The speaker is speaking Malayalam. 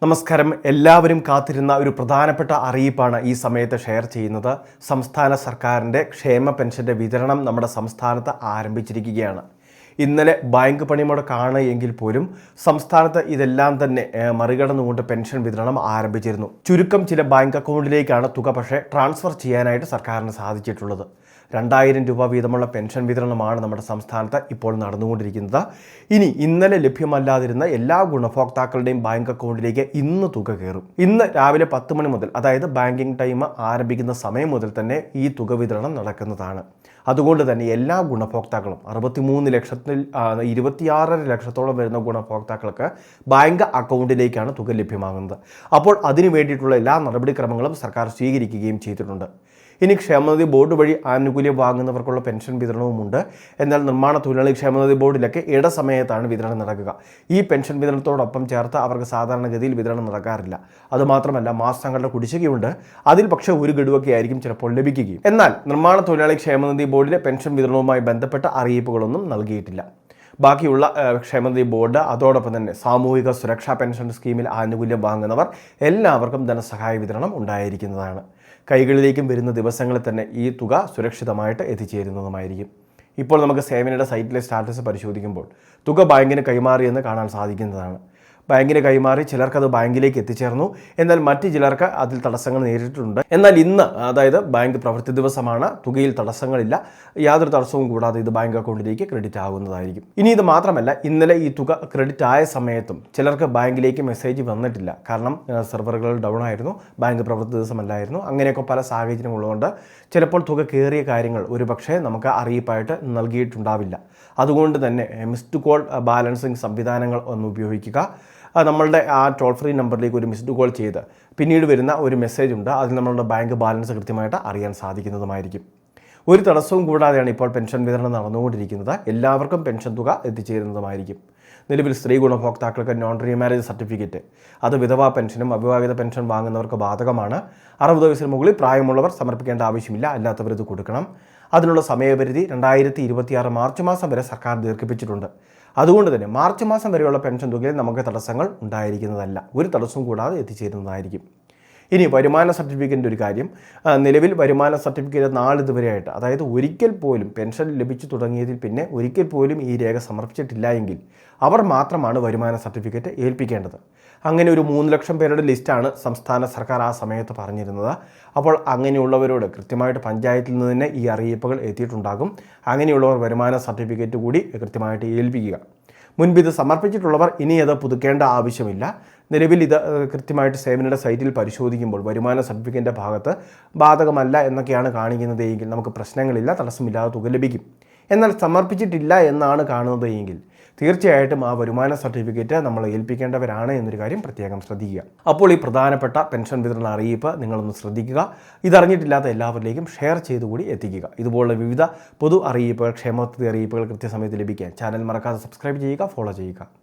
നമസ്കാരം. എല്ലാവരും കാത്തിരുന്ന ഒരു പ്രധാനപ്പെട്ട അറിയിപ്പാണ് ഈ സമയത്ത് ഷെയർ ചെയ്യുന്നത്. സംസ്ഥാന സർക്കാരിൻ്റെ ക്ഷേമ പെൻഷൻ്റെ വിതരണം നമ്മുടെ സംസ്ഥാനത്ത് ആരംഭിച്ചിരിക്കുകയാണ്. ഇന്നലെ ബാങ്ക് പണിമുടക്കാണ് എങ്കിൽ പോലും സംസ്ഥാനത്ത് ഇതെല്ലാം തന്നെ മറികടന്നുകൊണ്ട് പെൻഷൻ വിതരണം ആരംഭിച്ചിരുന്നു. ചുരുക്കം ചില ബാങ്ക് അക്കൗണ്ടിലേക്കാണ് തുക പക്ഷേ ട്രാൻസ്ഫർ ചെയ്യാനായിട്ട് സർക്കാരിന് സാധിച്ചിട്ടുള്ളത്. 2000 രൂപ വീതമുള്ള പെൻഷൻ വിതരണമാണ് നമ്മുടെ സംസ്ഥാനത്ത് ഇപ്പോൾ നടന്നുകൊണ്ടിരിക്കുന്നത്. ഇന്നലെ ലഭ്യമല്ലാതിരുന്ന എല്ലാ ഗുണഭോക്താക്കളുടെയും ബാങ്ക് അക്കൗണ്ടിലേക്ക് ഇന്ന് തുക കയറും. ഇന്ന് രാവിലെ 10 മണി മുതൽ, അതായത് ബാങ്കിംഗ് ടൈം ആരംഭിക്കുന്ന സമയം മുതൽ തന്നെ ഈ തുക വിതരണം നടക്കുന്നതാണ്. അതുകൊണ്ട് തന്നെ എല്ലാ ഗുണഭോക്താക്കളും 63 ലക്ഷത്തിൽ 26.5 ലക്ഷത്തോളം വരുന്ന ഗുണഭോക്താക്കൾക്ക് ബാങ്ക് അക്കൗണ്ടിലേക്കാണ് തുക ലഭ്യമാകുന്നത്. അപ്പോൾ അതിനു വേണ്ടിയിട്ടുള്ള എല്ലാ നടപടിക്രമങ്ങളും സർക്കാർ സ്വീകരിക്കുകയും ചെയ്തിട്ടുണ്ട്. ഇനി ക്ഷേമനിധി ബോർഡ് വഴി ആനുകൂല്യം വാങ്ങുന്നവർക്കുള്ള പെൻഷൻ വിതരണവുമുണ്ട്. എന്നാൽ നിർമ്മാണ തൊഴിലാളി ക്ഷേമനിധി ബോർഡിലൊക്കെ ഇടസമയത്താണ് വിതരണം നടക്കുക. ഈ പെൻഷൻ വിതരണത്തോടൊപ്പം ചേർത്ത് അവർക്ക് സാധാരണഗതിയിൽ വിതരണം നടക്കാറില്ല. അതുമാത്രമല്ല, മാസങ്ങളുടെ കുടിശ്ശികയുണ്ട്. അതിൽ പക്ഷേ ഒരു ഗഡുവൊക്കെ ആയിരിക്കും ചിലപ്പോൾ ലഭിക്കുകയും. എന്നാൽ നിർമ്മാണ തൊഴിലാളി ക്ഷേമനിധി ബോർഡിലെ പെൻഷൻ വിതരണവുമായി ബന്ധപ്പെട്ട അറിയിപ്പുകളൊന്നും നൽകിയിട്ടില്ല. ബാക്കിയുള്ള ക്ഷേമനിധി ബോർഡ്, അതോടൊപ്പം തന്നെ സാമൂഹിക സുരക്ഷാ പെൻഷൻ സ്കീമിൽ ആനുകൂല്യം വാങ്ങുന്നവർ എല്ലാവർക്കും ധനസഹായ വിതരണം ഉണ്ടായിരിക്കുന്നതാണ്. കൈകളിലേക്കും വരുന്ന ദിവസങ്ങളിൽ തന്നെ ഈ തുക സുരക്ഷിതമായിട്ട് എത്തിച്ചേരുന്നതുമായിരിക്കും. ഇപ്പോൾ നമുക്ക് സേവനയുടെ സൈറ്റിലെ സ്റ്റാറ്റസ് പരിശോധിക്കുമ്പോൾ തുക ബാങ്കിന് കൈമാറിയെന്ന് കാണാൻ സാധിക്കുന്നതാണ്. ബാങ്കിന് കൈമാറി ചിലർക്കത് ബാങ്കിലേക്ക് എത്തിച്ചേർന്നു. എന്നാൽ മറ്റു ചിലർക്ക് അതിൽ തടസ്സങ്ങൾ നേരിട്ടിട്ടുണ്ട്. എന്നാൽ ഇന്ന്, അതായത് ബാങ്ക് പ്രവൃത്തി ദിവസമാണ്, തുകയിൽ തടസ്സങ്ങളില്ല. യാതൊരു തടസ്സവും കൂടാതെ ഇത് ബാങ്ക് അക്കൗണ്ടിലേക്ക് ക്രെഡിറ്റ് ആകുന്നതായിരിക്കും. ഇനി ഇത് മാത്രമല്ല, ഇന്നലെ ഈ തുക ക്രെഡിറ്റ് ആയ സമയത്തും ചിലർക്ക് ബാങ്കിലേക്ക് മെസ്സേജ് വന്നിട്ടില്ല. കാരണം സെർവറുകൾ ഡൗൺ ആയിരുന്നു, ബാങ്ക് പ്രവൃത്തി ദിവസമല്ലായിരുന്നു. അങ്ങനെയൊക്കെ പല സാഹചര്യങ്ങളുള്ളതുകൊണ്ട് ചിലപ്പോൾ തുക കയറിയ കാര്യങ്ങൾ ഒരുപക്ഷെ നമുക്ക് അറിയിപ്പായിട്ട് നൽകിയിട്ടുണ്ടാവില്ല. അതുകൊണ്ട് തന്നെ മിസ്ഡ് കോൾ ബാലൻസിങ് സംവിധാനങ്ങൾ ഒന്ന് ഉപയോഗിക്കുക. നമ്മളുടെ ആ ടോൾ ഫ്രീ നമ്പറിലേക്ക് ഒരു മിസ്ഡ് കോൾ ചെയ്ത് പിന്നീട് വരുന്ന ഒരു മെസ്സേജ് ഉണ്ട്. അതിൽ നമ്മളുടെ ബാങ്ക് ബാലൻസ് കൃത്യമായിട്ട് അറിയാൻ സാധിക്കുന്നതുമായിരിക്കും. ഒരു തടസ്സവും കൂടാതെയാണ് ഇപ്പോൾ പെൻഷൻ വിതരണം നടന്നുകൊണ്ടിരിക്കുന്നത്. എല്ലാവർക്കും പെൻഷൻ തുക എത്തിച്ചേരുന്നതുമായിരിക്കും. നിലവിൽ സ്ത്രീ ഗുണഭോക്താക്കൾക്ക് നോൺ റീമാരേജ് സർട്ടിഫിക്കറ്റ്, അത് വിധവാ പെൻഷനും അവിവാഹിത പെൻഷൻ വാങ്ങുന്നവർക്ക് ബാധകമാണ്. 60 വയസ്സിന് മുകളിൽ പ്രായമുള്ളവർ സമർപ്പിക്കേണ്ട ആവശ്യമില്ല, അല്ലാത്തവർ ഇത് കൊടുക്കണം. അതിനുള്ള സമയപരിധി 2026 മാർച്ച് മാസം വരെ സർക്കാർ ദീർഘിപ്പിച്ചിട്ടുണ്ട്. അതുകൊണ്ട് തന്നെ മാർച്ച് മാസം വരെയുള്ള പെൻഷൻ തുകയിൽ നമുക്ക് തടസ്സങ്ങൾ ഉണ്ടായിരിക്കുന്നതല്ല, ഒരു തടസ്സവും കൂടാതെ എത്തിച്ചേരുന്നതായിരിക്കും. ഇനി വരുമാന സർട്ടിഫിക്കറ്റിൻ്റെ ഒരു കാര്യം. നിലവിൽ വരുമാന സർട്ടിഫിക്കറ്റ് നാളിതുവരെയായിട്ട്, അതായത് ഒരിക്കൽ പോലും പെൻഷൻ ലഭിച്ചു തുടങ്ങിയതിൽ പിന്നെ ഒരിക്കൽ പോലും ഈ രേഖ സമർപ്പിച്ചിട്ടില്ല എങ്കിൽ അവർ മാത്രമാണ് വരുമാന സർട്ടിഫിക്കറ്റ് ഏൽപ്പിക്കേണ്ടത്. അങ്ങനെ ഒരു 3 ലക്ഷം പേരുടെ ലിസ്റ്റാണ് സംസ്ഥാന സർക്കാർ ആ സമയത്ത് പറഞ്ഞിരുന്നത്. അപ്പോൾ അങ്ങനെയുള്ളവരോട് കൃത്യമായിട്ട് പഞ്ചായത്തിൽ നിന്ന് തന്നെ ഈ അറിയിപ്പുകൾ എത്തിയിട്ടുണ്ടാകും. അങ്ങനെയുള്ളവർ വരുമാന സർട്ടിഫിക്കറ്റ് കൂടി കൃത്യമായിട്ട് ഏൽപ്പിക്കുക. മുൻപ് ഇത് സമർപ്പിച്ചിട്ടുള്ളവർ ഇനി അത് പുതുക്കേണ്ട ആവശ്യമില്ല. നിലവിൽ ഇത് കൃത്യമായിട്ട് സേവനയുടെ സൈറ്റിൽ പരിശോധിക്കുമ്പോൾ വരുമാന സർട്ടിഫിക്കറ്റിൻ്റെ ഭാഗത്ത് ബാധകമല്ല എന്നൊക്കെയാണ് കാണിക്കുന്നത് എങ്കിൽ നമുക്ക് പ്രശ്നങ്ങളില്ല, തടസ്സമില്ലാതെ തുക ലഭിക്കും. എന്നാൽ സമർപ്പിച്ചിട്ടില്ല എന്നാണ് കാണുന്നത് എങ്കിൽ തീർച്ചയായിട്ടും ആ വരുമാന സർട്ടിഫിക്കറ്റ് നമ്മൾ ഏൽപ്പിക്കേണ്ടവരാണ് എന്നൊരു കാര്യം പ്രത്യേകം ശ്രദ്ധിക്കുക. അപ്പോൾ ഈ പ്രധാനപ്പെട്ട പെൻഷൻ വിതരണ അറിയിപ്പ് നിങ്ങളൊന്ന് ശ്രദ്ധിക്കുക. ഇതറിഞ്ഞിട്ടില്ലാത്ത എല്ലാവരിലേക്കും ഷെയർ ചെയ്തുകൂടി എത്തിക്കുക. ഇതുപോലുള്ള വിവിധ പൊതു അറിയിപ്പുകൾ, ക്ഷേമപദ്ധതി അറിയിപ്പുകൾ കൃത്യസമയത്ത് ലഭിക്കാൻ ചാനൽ മറക്കാതെ സബ്സ്ക്രൈബ് ചെയ്യുക, ഫോളോ ചെയ്യുക.